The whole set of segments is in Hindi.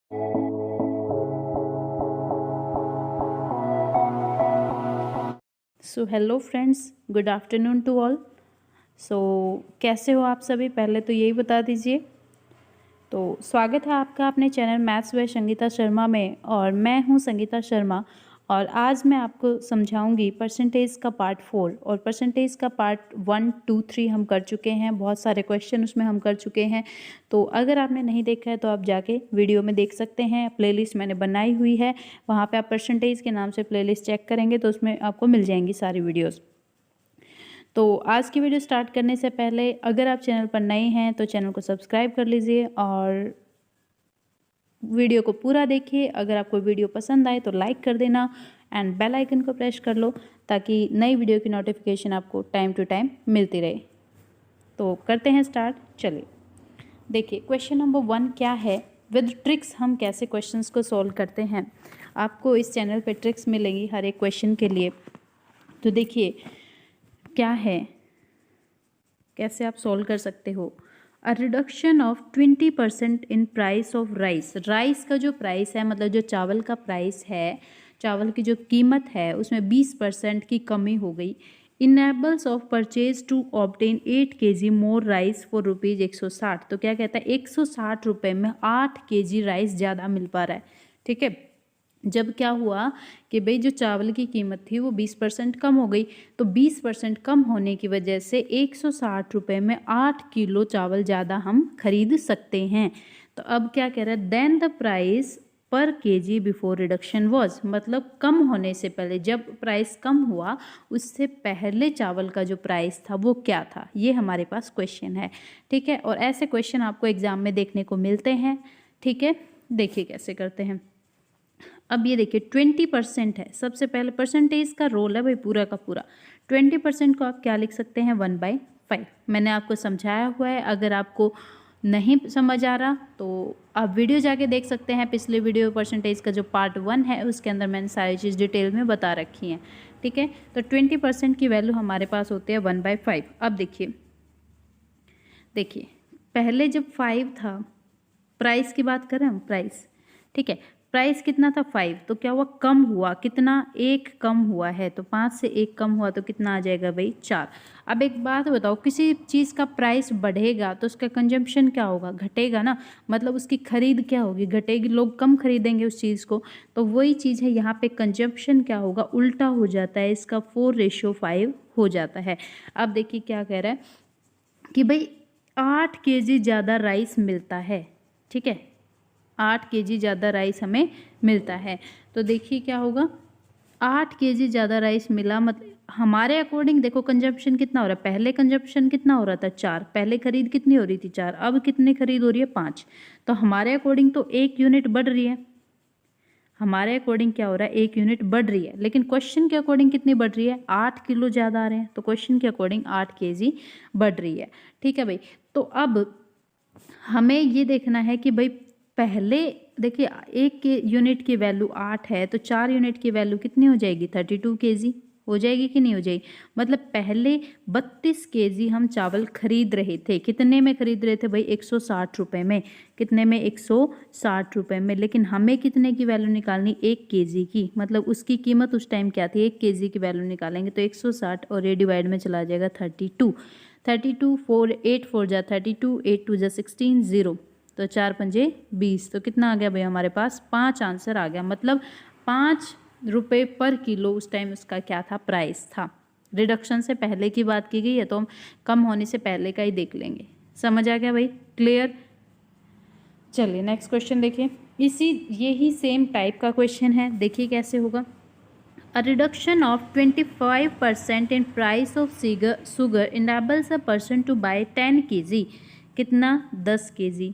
So hello friends, good afternoon to all. So कैसे हो आप सभी, पहले तो यही बता दीजिए। तो स्वागत है आपका अपने channel maths by Sangeeta Sharma में, और मैं हूं संगीता शर्मा। और आज मैं आपको समझाऊंगी परसेंटेज का पार्ट 4। और परसेंटेज का पार्ट 1, 2, 3 हम कर चुके हैं, बहुत सारे क्वेश्चन उसमें हम कर चुके हैं। तो अगर आपने नहीं देखा है तो आप जाके वीडियो में देख सकते हैं, प्लेलिस्ट मैंने बनाई हुई है, वहाँ पे आप परसेंटेज के नाम से प्लेलिस्ट चेक करेंगे तो उसमें आपको मिल जाएंगी सारी वीडियोज़। तो आज की वीडियो स्टार्ट करने से पहले अगर आप चैनल पर नए हैं तो चैनल को सब्सक्राइब कर लीजिए और वीडियो को पूरा देखिए। अगर आपको वीडियो पसंद आए तो लाइक कर देना एंड बेल आइकन को प्रेस कर लो ताकि नई वीडियो की नोटिफिकेशन आपको टाइम टू टाइम मिलती रहे। तो करते हैं स्टार्ट, चलिए। देखिए क्वेश्चन नंबर 1 क्या है, विद ट्रिक्स हम कैसे क्वेश्चंस को सॉल्व करते हैं। आपको इस चैनल पे ट्रिक्स मिलेंगी हर एक क्वेश्चन के लिए। तो देखिए क्या है, कैसे आप सॉल्व कर सकते हो। A reduction of 20% in price of rice. Rice का जो प्राइस है, मतलब जो चावल का प्राइस है, चावल की जो कीमत है उसमें 20% की कमी हो गई। Enables of purchase to obtain 8 kg more rice for rupees 160। तो क्या कहता है, 160 रुपये में 8 kg राइस ज़्यादा मिल पा रहा है। ठीक है, जब क्या हुआ कि भाई जो चावल की कीमत थी वो 20% कम हो गई, तो 20% कम होने की वजह से 160 रुपये में 8 किलो चावल ज़्यादा हम खरीद सकते हैं। तो अब क्या कह रहा है, देन द प्राइस पर केजी बिफोर रिडक्शन वॉज, मतलब कम होने से पहले, जब प्राइस कम हुआ उससे पहले चावल का जो प्राइस था वो क्या था, ये हमारे पास क्वेश्चन है। ठीक है, और ऐसे क्वेश्चन आपको एग्जाम में देखने को मिलते हैं। ठीक है, देखिए कैसे करते हैं। अब ये देखिए 20% है, सबसे पहले परसेंटेज का रोल है भाई पूरा का पूरा। 20% को आप क्या लिख सकते हैं, 1/5। मैंने आपको समझाया हुआ है, अगर आपको नहीं समझ आ रहा तो आप वीडियो जाके देख सकते हैं। पिछले वीडियो परसेंटेज का जो पार्ट 1 है उसके अंदर मैंने सारी चीज़ डिटेल में बता रखी हैं। ठीक है, तो 20% की वैल्यू हमारे पास होती है 1/5। अब देखिए देखिए पहले जब 5 था, प्राइस की बात करें हम, प्राइस, ठीक है, प्राइस कितना था 5, तो क्या हुआ, कम हुआ, कितना, 1 कम हुआ है, तो 5 से 1 कम हुआ तो कितना आ जाएगा भाई, 4। अब एक बात बताओ, किसी चीज़ का प्राइस बढ़ेगा तो उसका कंजम्पशन क्या होगा, घटेगा ना, मतलब उसकी खरीद क्या होगी, घटेगी, लोग कम खरीदेंगे उस चीज़ को। तो वही चीज़ है यहाँ पे, कंजम्पशन क्या होगा, उल्टा हो जाता है, इसका 4:5 हो जाता है। अब देखिए क्या कह रहा है कि भाई 8 kg ज़्यादा राइस मिलता है। ठीक है, 8 kg ज़्यादा राइस हमें मिलता है। तो देखिए क्या होगा, 8 kg ज़्यादा राइस मिला, मतलब हमारे अकॉर्डिंग देखो कंजप्शन कितना हो रहा है, पहले कंजप्शन कितना हो रहा था 4, पहले खरीद कितनी हो रही थी 4, अब कितनी खरीद हो रही है 5। तो हमारे अकॉर्डिंग तो 1 यूनिट बढ़ रही है, हमारे अकॉर्डिंग क्या हो रहा है, 1 यूनिट बढ़ रही है। लेकिन क्वेश्चन के अकॉर्डिंग कितनी बढ़ रही है, 8 किलो ज़्यादा आ रहे हैं, तो क्वेश्चन के अकॉर्डिंग 8 kg बढ़ रही है। ठीक है भाई, तो अब हमें ये देखना है कि भाई पहले देखिए 1 यूनिट की वैल्यू 8 है, तो 4 यूनिट की वैल्यू कितनी हो जाएगी, 32 kg हो जाएगी कि नहीं हो जाएगी। मतलब पहले 32 kg हम चावल खरीद रहे थे, कितने में खरीद रहे थे भाई, 160 रुपये में, कितने में, 160 रुपये में। लेकिन हमें कितने की वैल्यू निकालनी, 1 kg की, मतलब उसकी कीमत उस टाइम क्या थी, 1 kg की वैल्यू निकालेंगे तो 160 और ये डिवाइड में चला जाएगा 32, 4 8 4 जा 32, 8 2 जा 16, 0, तो 4 पंजे 20, तो कितना आ गया भाई हमारे पास, 5 आंसर आ गया। मतलब 5 रुपये पर किलो उस टाइम उसका क्या था, प्राइस था। रिडक्शन से पहले की बात की गई है तो हम कम होने से पहले का ही देख लेंगे। समझ आ गया भाई, क्लियर। चलिए नेक्स्ट क्वेश्चन देखिए, इसी यही सेम टाइप का क्वेश्चन है, देखिए कैसे होगा। A reduction of 25% in price of sugar enables a person to buy 10 kg, कितना, 10 kg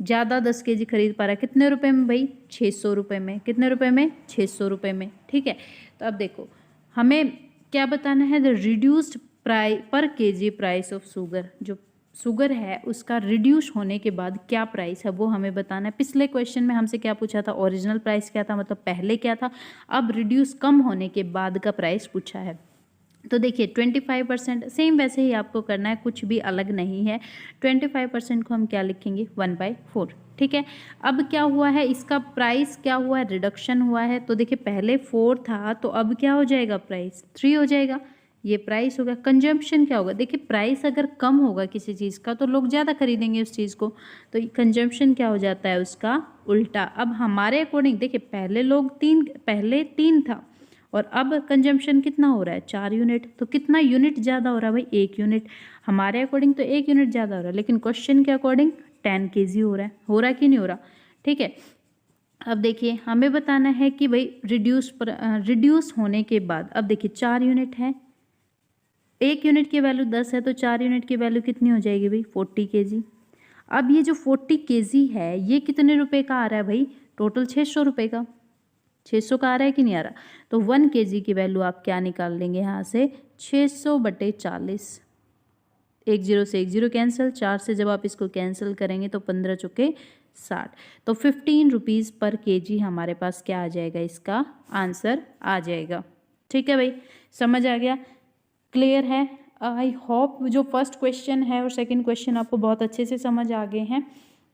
ज़्यादा 10 kg खरीद पा रहा है, कितने रुपए में भाई, 600 रुपये में, कितने रुपए में, 600 रुपये में। ठीक है, तो अब देखो हमें क्या बताना है, द रिड्यूस्ड प्राइस पर केजी प्राइस ऑफ शुगर, जो शुगर है उसका रिड्यूस होने के बाद क्या प्राइस है वो हमें बताना है। पिछले क्वेश्चन में हमसे क्या पूछा था, ओरिजिनल प्राइस क्या था, मतलब पहले क्या था, अब रिड्यूस कम होने के बाद का प्राइस पूछा है। तो देखिए 25% सेम वैसे ही आपको करना है, कुछ भी अलग नहीं है। 25% को हम क्या लिखेंगे, 1/4। ठीक है। अब क्या हुआ है, इसका प्राइस क्या हुआ है, रिडक्शन हुआ है। तो देखिए पहले 4 था तो अब क्या हो जाएगा, प्राइस 3 हो जाएगा। ये प्राइस होगा। कंजम्पशन क्या होगा, देखिए प्राइस अगर कम होगा किसी चीज़ का तो लोग ज़्यादा खरीदेंगे उस चीज़ को, तो कंजम्पशन क्या हो जाता है, उसका उल्टा। अब हमारे अकॉर्डिंग देखिए पहले तीन था और अब कंजम्पशन कितना हो रहा है, 4 यूनिट। तो कितना यूनिट ज़्यादा हो रहा है भाई, 1 यूनिट। हमारे अकॉर्डिंग तो 1 यूनिट ज़्यादा हो रहा है, लेकिन क्वेश्चन के अकॉर्डिंग 10 kg हो रहा है कि नहीं हो रहा, ठीक है। अब देखिए हमें बताना है कि भाई रिड्यूस होने के बाद, अब देखिए 4 यूनिट है, 1 यूनिट की वैल्यू 10 है तो 4 यूनिट की वैल्यू कितनी हो जाएगी भाई, 40 kg। अब ये जो 40 kg है ये कितने रुपए का आ रहा है भाई, टोटल 600 रुपये का, 600 का आ रहा है कि नहीं आ रहा। तो 1 kg की वैल्यू आप क्या निकाल लेंगे यहाँ से, 600/40। 1 0 से 1 0 कैंसिल, 4 से जब आप इसको कैंसिल करेंगे तो 15 चुके 60, तो 15 रुपीज़ पर kg हमारे पास क्या आ जाएगा, इसका आंसर आ जाएगा। ठीक है भाई, समझ आ गया, क्लियर है। आई होप जो फर्स्ट क्वेश्चन है और सेकंड क्वेश्चन आपको बहुत अच्छे से समझ आ गए हैं,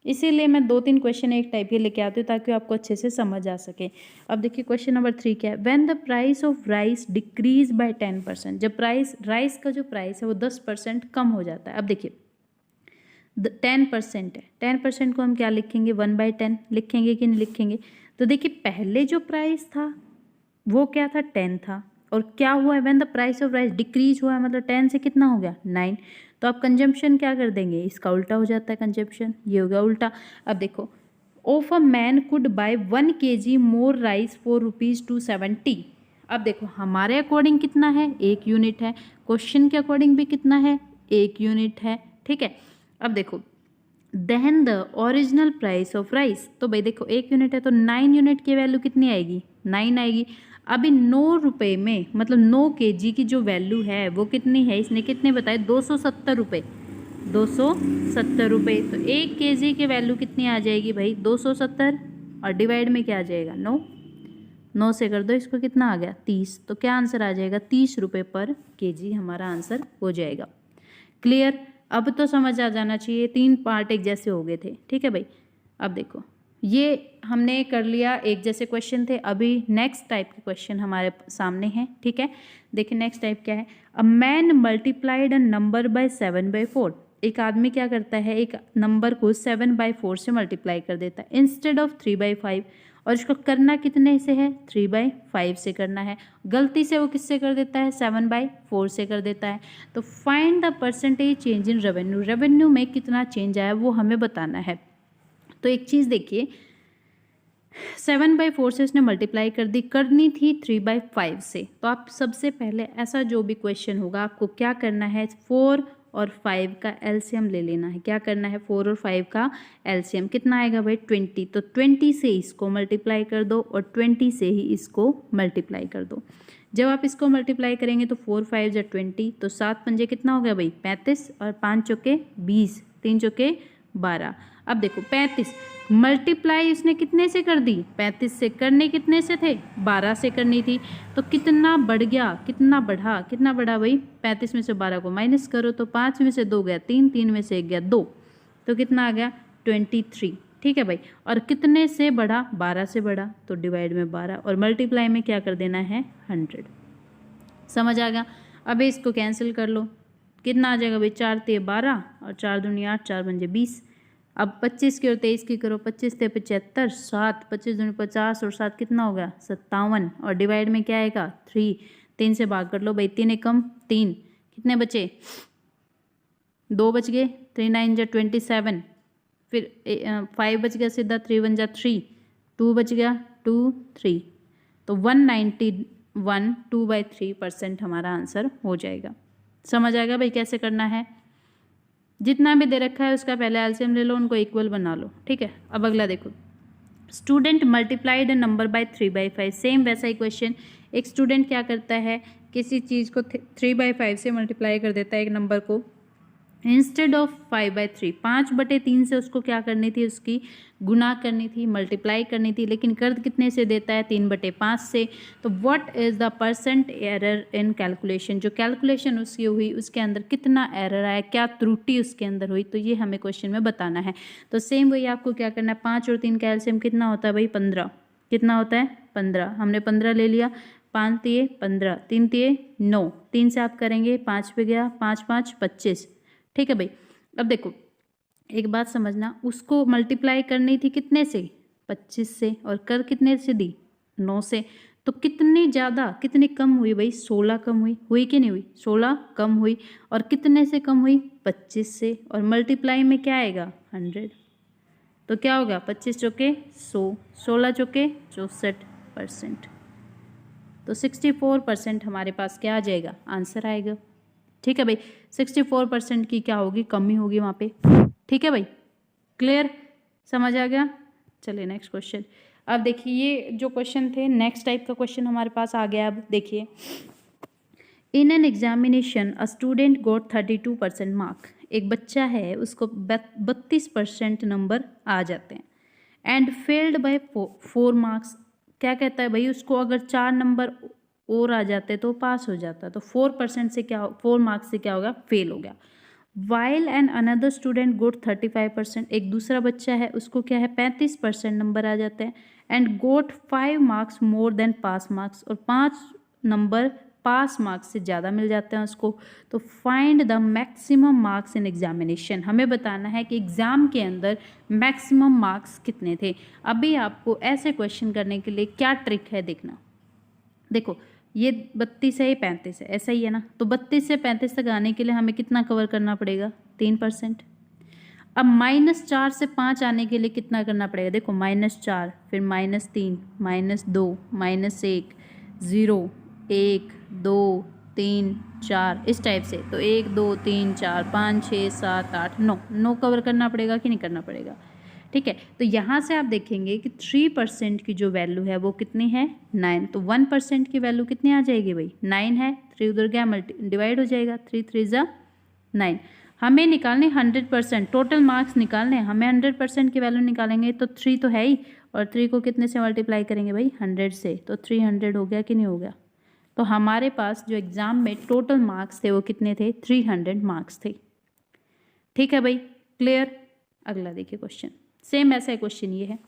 इसीलिए मैं 2-3 क्वेश्चन एक टाइप के लेके आती हूँ ताकि आपको अच्छे से समझ आ सके। अब देखिए क्वेश्चन नंबर 3 क्या है, when the price of rice decrease by 10%, जब राइस का जो प्राइस है वो 10% कम हो जाता है। अब देखिए 10% है, 10% को हम क्या लिखेंगे, 1/10 लिखेंगे कि नहीं लिखेंगे। तो देखिए पहले जो प्राइस था वो क्या था, 10 था, और क्या हुआ है, when the price of rice decrease हुआ है, मतलब 10 से कितना हो गया, 9। तो आप कंजम्पशन क्या कर देंगे, इसका उल्टा हो जाता है कंजम्पशन, ये हो गया उल्टा। अब देखो of a man could bye 1 kg more rice for ₹270। अब देखो हमारे अकॉर्डिंग कितना है, 1 यूनिट है, क्वेश्चन के अकॉर्डिंग भी कितना है, 1 यूनिट है, ठीक है। अब देखो then the original price of rice, तो भाई देखो 1 यूनिट है तो 9 यूनिट की वैल्यू कितनी आएगी, 9 आएगी। अभी 9 रुपये में, मतलब 9 kg की जो वैल्यू है वो कितनी है, इसने कितने बताए, 270 रुपये, 270 रुपये। तो 1 kg की वैल्यू कितनी आ जाएगी भाई, 270, और डिवाइड में क्या आ जाएगा, 9 से कर दो इसको, कितना आ गया, 30। तो क्या आंसर आ जाएगा, 30 रुपये पर kg हमारा आंसर हो जाएगा। क्लियर, अब तो समझ आ जाना चाहिए, 3 पार्ट एक जैसे हो गए थे, ठीक है भाई। अब देखो ये हमने कर लिया, एक जैसे क्वेश्चन थे, अभी नेक्स्ट टाइप के क्वेश्चन हमारे सामने हैं, ठीक है। देखिए नेक्स्ट टाइप क्या है, a man multiplied a number by 7/4। एक आदमी क्या करता है, एक नंबर को 7/4 से मल्टीप्लाई कर देता है इंस्टेड ऑफ 3/5, और इसको करना कितने से है, 3/5 से करना है। गलती से वो किससे कर देता है, 7/4 से कर देता है। तो find the percentage change in revenue, revenue में कितना चेंज आया वो हमें बताना है। तो एक चीज़ देखिए, 7/4 से उसने मल्टीप्लाई कर दी, करनी थी 3/5 से। तो आप सबसे पहले ऐसा जो भी क्वेश्चन होगा आपको क्या करना है, 4 और 5 का एलसीएम ले लेना है। क्या करना है, 4 और 5 का एलसीएम कितना आएगा भाई, 20। तो 20 से इसको मल्टीप्लाई कर दो और 20 से ही इसको मल्टीप्लाई कर दो। जब आप इसको मल्टीप्लाई करेंगे तो 4 5 जा 20, तो 7 पंजे कितना हो गया भाई, 35, और 5 चौके 20, 3 चौके 12। अब देखो 35 मल्टीप्लाई इसने कितने से कर दी, 35 से, करने कितने से थे, 12 से करनी थी। तो कितना बढ़ गया, कितना बढ़ा भाई, 35 में से 12 को माइनस करो तो 5 में से 2 गया 3, 3 में से 1 गया 2, तो कितना आ गया 23। ठीक है भाई, और कितने से बढ़ा, 12 से बढ़ा, तो डिवाइड में 12, और मल्टीप्लाई में क्या कर देना है, 100। समझ आ गया। अब इसको कैंसिल कर लो, कितना आ जाएगा भाई, 4 × 12 और 4 दूनी 8, 4 पंजे 20। अब 25 की और 23 की करो, 25 × 75, 7, 25 दूनी 50 और 7 कितना हो गया, 57, और डिवाइड में क्या आएगा, 3, 3 से भाग कर लो भाई, 3 एकम 3, कितने बचे, 2 बच गए, 3 9 जा 27, फिर 5 बच गया सीधा, 3 1 जा 3, 2 बच गया 2 3, तो 191 2/3% हमारा आंसर हो जाएगा। समझ आएगा भाई कैसे करना है, जितना भी दे रखा है उसका पहले एलसीएम ले लो, उनको इक्वल बना लो, ठीक है। अब अगला देखो, student multiplied a number by 3/5, same वैसा ही क्वेश्चन। एक स्टूडेंट क्या करता है, किसी चीज़ को 3/5 से मल्टीप्लाई कर देता है एक नंबर को, इंस्टेड ऑफ 5/3, 5/3 से उसको क्या करनी थी, उसकी गुना करनी थी, मल्टीप्लाई करनी थी, लेकिन कर कितने से देता है, 3/5 से। तो what is the percent error in calculation, जो कैलकुलेशन उसकी हुई उसके अंदर कितना एरर आया, क्या त्रुटि उसके अंदर हुई, तो ये हमें क्वेश्चन में बताना है। तो सेम वही आपको क्या करना है, 5 और 3 का एलसीएम कितना होता है भाई, 15। कितना होता है, 15। हमने 15 ले लिया, 5 तिये 15, 3 तिये 9, 3 से आप करेंगे 5 पे गया, 5 5 25। ठीक है भाई। अब देखो एक बात समझना, उसको मल्टीप्लाई करनी थी कितने से, 25 से, और कर कितने से दी, 9 से। तो कितनी ज़्यादा कितनी कम हुई भाई, 16 कम हुई कि नहीं हुई, 16 कम हुई। और कितने से कम हुई, 25 से। और मल्टीप्लाई में क्या आएगा, 100। तो क्या होगा, 25 चौके 100, 16 चौके 64%। तो 64% हमारे पास क्या आ जाएगा, आंसर आएगा। ठीक है भाई, 64% की क्या होगी, कमी होगी वहाँ पे। ठीक है भाई, क्लियर, समझ आ गया। चलिए नेक्स्ट क्वेश्चन। अब देखिए ये जो क्वेश्चन थे, नेक्स्ट टाइप का क्वेश्चन हमारे पास आ गया। अब देखिए, in an examination a student got 32% mark, एक बच्चा है उसको 32% नंबर आ जाते हैं, एंड फेल्ड बाय 4 मार्क्स। क्या कहता है भाई, उसको अगर 4 नंबर और आ जाते तो पास हो जाता, तो 4% से क्या, 4 मार्क्स से क्या होगा, फेल हो गया। वाइल एंड अनदर स्टूडेंट गोट 35%, एक दूसरा बच्चा है उसको क्या है, 35% नंबर आ जाते हैं, and got 5 marks more than pass marks, और 5 नंबर पास मार्क्स से ज़्यादा मिल जाते हैं उसको। तो find the maximum marks in examination, हमें बताना है कि एग्ज़ाम के अंदर मैक्सिमम मार्क्स कितने थे। अभी आपको ऐसे क्वेश्चन करने के लिए क्या ट्रिक है देखना। देखो ये 32 है, ये 35 है, ऐसा ही है ना। तो 32 से 35 तक आने के लिए हमें कितना कवर करना पड़ेगा, 3%। अब -4 से 5 आने के लिए कितना करना पड़ेगा, देखो -4, फिर -3, -2, -1, 0, 1, 2, 3, 4, इस टाइप से। तो 1 2 3 4 5 6 7 8 9 कवर करना पड़ेगा कि नहीं करना पड़ेगा। ठीक है, तो यहाँ से आप देखेंगे कि 3% की जो वैल्यू है वो कितनी है, 9। तो 1% की वैल्यू कितनी आ जाएगी भाई, 9 है, 3 उधर गया, डिवाइड हो जाएगा, 3 3 जा 9। हमें निकालने 100%, टोटल मार्क्स निकालने, हमें 100% की वैल्यू निकालेंगे तो 3 तो है ही, और 3 को कितने से मल्टीप्लाई करेंगे भाई, 100 से। तो 300 हो गया कि नहीं हो गया। तो हमारे पास जो एग्ज़ाम में टोटल मार्क्स थे वो कितने थे, 300 मार्क्स थे। ठीक है भाई, क्लियर। अगला देखिए क्वेश्चन, सेम ऐसा है क्वेश्चन, ये है,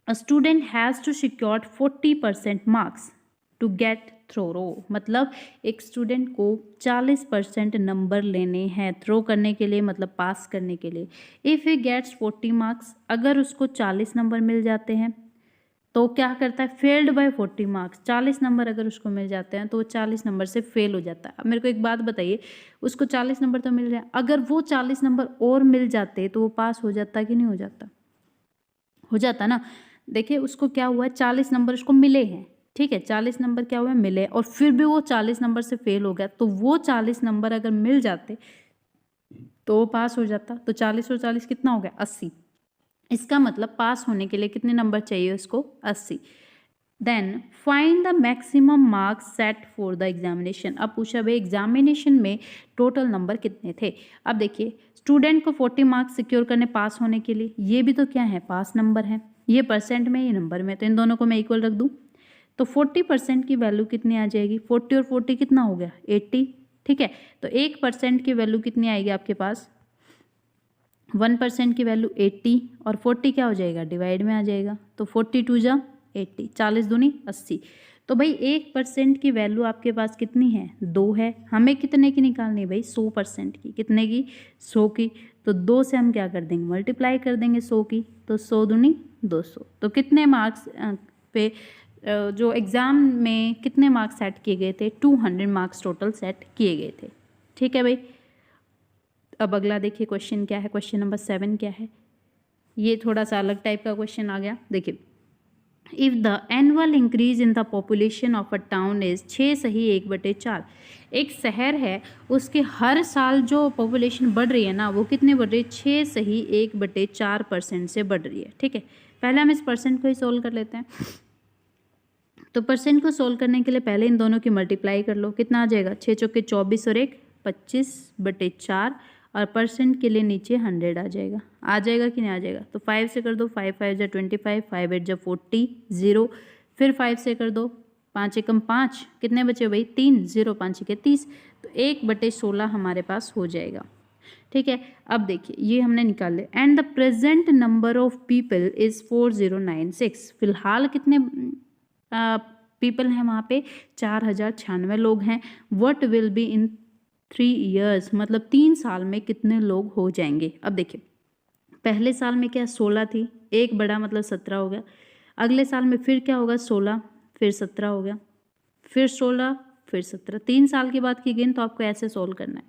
a student has to secure 40% marks to get through, मतलब एक स्टूडेंट को 40% नंबर लेने हैं थ्रो करने के लिए, मतलब पास करने के लिए। इफ़ ही गेट्स 40 मार्क्स, अगर उसको 40 नंबर मिल जाते हैं तो क्या करता है, फेल्ड बाय 40 मार्क्स, 40 नंबर अगर उसको मिल जाते हैं तो वो 40 नंबर से फेल हो जाता है। अब मेरे को एक बात बताइए, उसको 40 नंबर तो मिल रहे हैं, अगर वो 40 नंबर और मिल जाते तो वो पास हो जाता कि नहीं हो जाता, हो जाता ना। देखिए उसको क्या हुआ है, 40 नंबर उसको मिले हैं, ठीक है, 40 नंबर क्या हुआ, मिले, और फिर भी वो 40 नंबर से फेल हो गया। तो वो 40 नंबर अगर मिल जाते तो वो पास हो जाता। तो 40 और 40 कितना हो गया, 80। इसका मतलब पास होने के लिए कितने नंबर चाहिए उसको, 80। Then find the maximum marks set for the examination. अब पूछा भाई एग्जामिनेशन में टोटल नंबर कितने थे। अब देखिए स्टूडेंट को 40 मार्क्स सिक्योर करने पास होने के लिए, ये भी तो क्या है, पास नंबर है, ये परसेंट में, ये नंबर में, तो इन दोनों को मैं इक्वल रख दूँ तो 40% की वैल्यू कितनी आ जाएगी, 40 और 40 कितना हो गया, 80। ठीक है, तो 1% की वैल्यू कितनी आएगी आपके पास, 1% की वैल्यू 80, और 40 क्या हो जाएगा, डिवाइड में आ जाएगा। तो 42 जा 80, 40 दूनी 80। तो भाई 1% की वैल्यू आपके पास कितनी है, 2 है। हमें कितने की निकालनी है भाई, 100% की, कितने की, 100 की। तो 2 से हम क्या कर देंगे, मल्टीप्लाई कर देंगे 100 की, तो 100 दूनी 200। तो कितने मार्क्स पे जो एग्ज़ाम में कितने मार्क्स सेट किए गए थे, 200 मार्क्स टोटल सेट किए गए थे। ठीक है भाई। अब अगला देखिए क्वेश्चन क्या है, क्वेश्चन नंबर 7 क्या है, ये थोड़ा सा अलग टाइप का क्वेश्चन आ गया। देखिए, if the annual increase in the population of a town is 6 सही 1/4, एक शहर है उसके हर साल जो पॉपुलेशन बढ़ रही है ना, वो कितने बढ़ रही है, 6 सही 1/4% से बढ़ रही है। ठीक है, पहले हम इस परसेंट को ही सोल्व कर लेते हैं। तो परसेंट को सोल्व करने के लिए पहले इन दोनों की मल्टीप्लाई कर लो, कितना आ जाएगा, 6 चौके 24 और 1 25/4, और परसेंट के लिए नीचे 100 आ जाएगा। आ जाएगा कि नहीं आ जाएगा? तो 5 से कर दो, 5 5 जा 25, 5 8 जा 40, 0। फिर 5 से कर दो, 5 एकम 5, कितने बचे भाई? 3, 0 5 1 30, तो 1/16 हमारे पास हो जाएगा। ठीक है, अब देखिए ये हमने निकाल लिया। And the present number of people is 4096। फिलहाल कितने पीपल हैं वहाँ पे? 4096 लोग हैं। What will be in 3 years, मतलब 3 साल में कितने लोग हो जाएंगे? अब देखिए पहले साल में क्या 16 थी, एक बढ़ा मतलब 17 हो गया। अगले साल में फिर क्या होगा? 16, फिर 17 हो गया, फिर 16, फिर 17। 3 साल की बात की गई तो आपको ऐसे सोल्व करना है।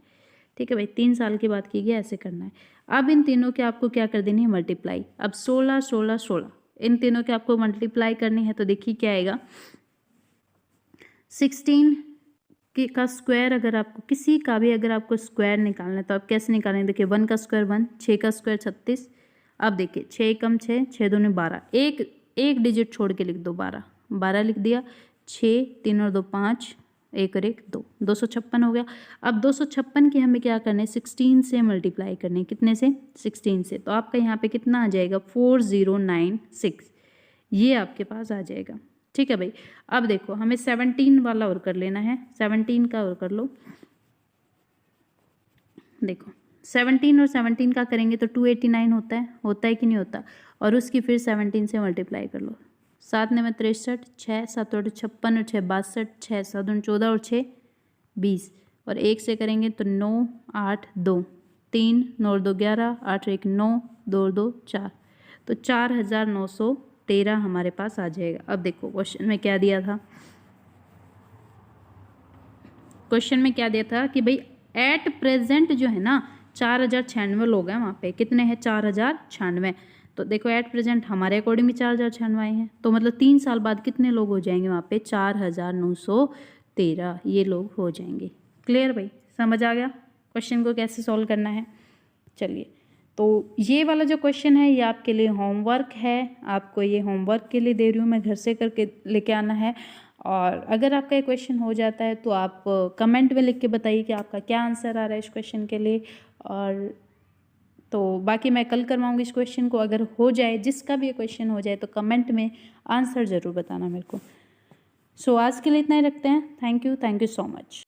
ठीक है भाई, 3 साल की बात की गई, ऐसे करना है। अब इन तीनों के आपको क्या कर देनी है? मल्टीप्लाई। अब 16 16 16 इन तीनों के आपको मल्टीप्लाई करनी है, तो देखिए क्या आएगा? 16 का स्क्वायर, अगर आपको किसी का भी अगर आपको स्क्वायर निकालना है तो आप कैसे निकालेंगे? देखिए 1 का स्क्वायर 1, 6 का स्क्वायर 36। अब देखिए 6 कम 6, 6 दूनी 12, एक डिजिट छोड़ के लिख दो 12, 12 लिख दिया। 6 3 और 2 5, 1 और 1 2, 256 हो गया। अब 256 की हमें क्या करना है? 16 से मल्टीप्लाई करनी है। कितने से? 16 से। तो आपका यहाँ पे कितना आ जाएगा? 4096, ये आपके पास आ जाएगा। ठीक है भाई, अब देखो हमें 17 वाला और कर लेना है। 17 का और कर लो। देखो 17 और 17 का करेंगे तो 289 होता है कि नहीं होता? और उसकी फिर 17 से मल्टीप्लाई कर लो। 7 9 63, 6 7 8 56 और 6 62, 6 7 14 और 6 20, और 1 से करेंगे तो 9 8 2, 3 9 2 11, 8 1 9, 2 2 4, तो 4913 हमारे पास आ जाएगा। अब देखो क्वेश्चन में क्या दिया था? क्वेश्चन में क्या दिया था कि भाई एट प्रेजेंट जो है ना 4096 लोग हैं वहाँ पे। कितने हैं? 4096। तो देखो एट प्रेजेंट हमारे अकॉर्डिंग भी 4096 आए हैं, तो मतलब 3 साल बाद कितने लोग हो जाएंगे वहाँ पे? 4913 ये लोग हो जाएंगे। क्लियर भाई, समझ आ गया क्वेश्चन को कैसे सॉल्व करना है? चलिए, तो ये वाला जो क्वेश्चन है ये आपके लिए होमवर्क है। आपको ये होमवर्क के लिए दे रही हूँ मैं, घर से करके लेके आना है। और अगर आपका ये क्वेश्चन हो जाता है तो आप कमेंट में लिख के बताइए कि आपका क्या आंसर आ रहा है इस क्वेश्चन के लिए। और तो बाकी मैं कल करवाऊँगी इस क्वेश्चन को। अगर हो जाए, जिसका भी ये क्वेश्चन हो जाए, तो कमेंट में आंसर ज़रूर बताना मेरे को। सो आज के लिए इतना ही रखते हैं। Thank you so much.